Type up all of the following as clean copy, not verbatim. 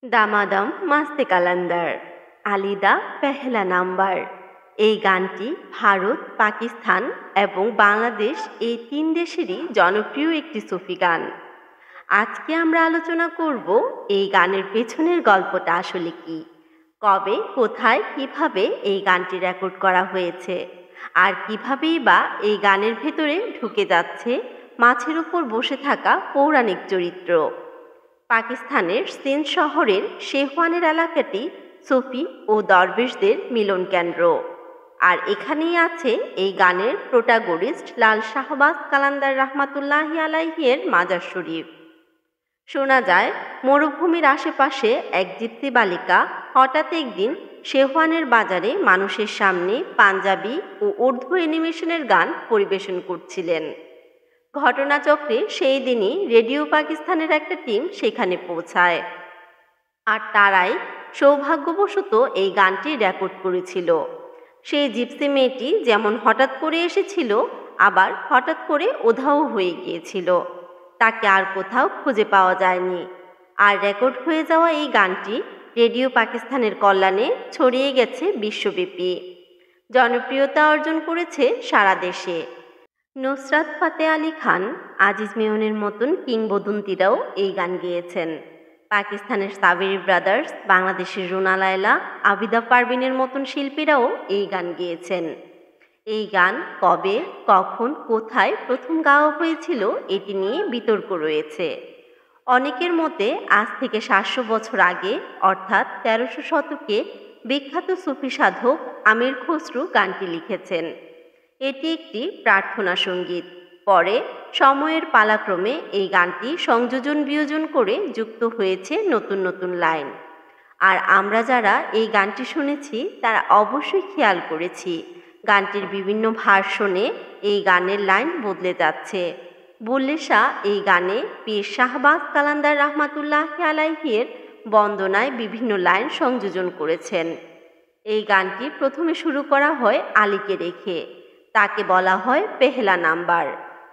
দামাদম মাস্তে Qalandar, আলিদা Pehla number. এই গানটি ভারত, পাকিস্তান এবং বাংলাদেশ এই তিন দেশেরই জনপ্রিয় একটি সুফি গান। আজকে আমরা আলোচনা করব এই গানের পেছনের গল্পটা আসলে কি, কবে, কোথায়, কিভাবে এই গানটি রেকর্ড করা হয়েছে, আর কিভাবেই বা এই গানের ভেতরে ঢুকে যাচ্ছে মাছের উপর বসে থাকা পৌরাণিক চরিত্র। পাকিস্তানের সিন্ধ শহরের শেহওয়ানের এলাকাটি সুফি ও দরবেশদের মিলন কেন্দ্র। আর এখানেই আছে এই গানের প্রোটাগনিস্ট লাল শাহবাজ কালান্দার রহমাতুল্লাহি আলাইহির মাজার শরীফ। শোনা যায়, মরুভূমির আশেপাশে এক জিপ্সি বালিকা হঠাৎ একদিন শেহওয়ানের বাজারে মানুষের সামনে পাঞ্জাবি ও উর্দু অ্যানিমেশনের গান পরিবেশন করছিলেন। ঘটনাচক্রে সেই দিনই রেডিও পাকিস্তানের একটা টিম সেখানে পৌঁছায়, আর তারাই সৌভাগ্যবশত এই গানটি রেকর্ড করেছিল। সেই জিপসি মেয়েটি যেমন হঠাৎ করে এসেছিল, আবার হঠাৎ করে উধাও হয়ে গিয়েছিল। তাকে আর কোথাও খুঁজে পাওয়া যায়নি। আর রেকর্ড হয়ে যাওয়া এই গানটি রেডিও পাকিস্তানের কল্যাণে ছড়িয়ে গেছে বিশ্বব্যাপী, জনপ্রিয়তা অর্জন করেছে সারা দেশে। নুসরাত ফাতে আলী খান, আজিজ মেয়নের মতন কিংবদন্তিরাও এই গান গেয়েছেন। পাকিস্তানের সাবেরি ব্রাদার্স, বাংলাদেশের রুনা লায়লা, আবিদা পারভিনের মতন শিল্পীরাও এই গান গেয়েছেন। এই গান কবে, কখন, কোথায় প্রথম গাওয়া হয়েছিল এটি নিয়ে বিতর্ক রয়েছে। অনেকের মতে আজ থেকে 700 বছর আগে, অর্থাৎ 1300 শতকে বিখ্যাত সুফি সাধক আমির খসরু গানটি লিখেছেন। এটি একটি প্রার্থনা সঙ্গীত। পরে সময়ের পালাক্রমে এই গানটি সংযোজন বিয়োজন করে যুক্ত হয়েছে নতুন নতুন লাইন। আর আমরা যারা এই গানটি শুনেছি তারা অবশ্যই খেয়াল করেছি গানটির বিভিন্ন ভার্সনে এই গানের লাইন বদলে যাচ্ছে। বুল্লে শাহ এই গানে পীর শাহবাজ কালান্দার রহমাতুল্লাহি আলাইহির বন্দনায় বিভিন্ন লাইন সংযোজন করেছেন। এই গানটি প্রথমে শুরু করা হয় আলীকে রেখে। তাকে বলা হয় পেহলা নাম্বার,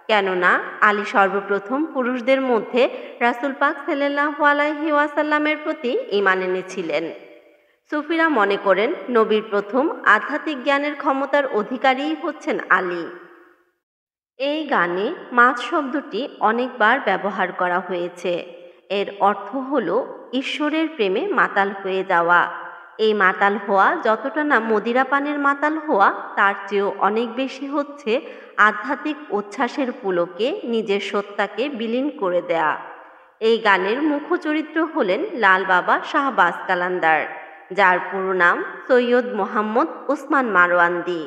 কেননা আলী সর্বপ্রথম পুরুষদের মধ্যে রাসূল পাক সাল্লাল্লাহু আলাইহি ওয়াসাল্লামের প্রতি ঈমান এনেছিলেন। সুফিরা মনে করেন নবীর প্রথম আধ্যাত্মিক জ্ঞানের ক্ষমতার অধিকারীই হচ্ছেন আলী। এই গানে মাছ শব্দটি অনেকবার ব্যবহার করা হয়েছে। এর অর্থ হল ঈশ্বরের প্রেমে মাতাল হয়ে যাওয়া। এই মাতাল হওয়া যতটা না মদিরা পানের মাতাল হওয়া, তার চেয়েও অনেক বেশি হচ্ছে আধ্যাত্মিক উচ্ছ্বাসের পুলকে নিজের সত্তাকে বিলীন করে দেয়া। এই গানের মুখ্য চরিত্র হলেন লাল বাবা শাহবাজ কালান্দার, যার পুরো নাম সৈয়দ মোহাম্মদ উসমান মারওয়ান্দি।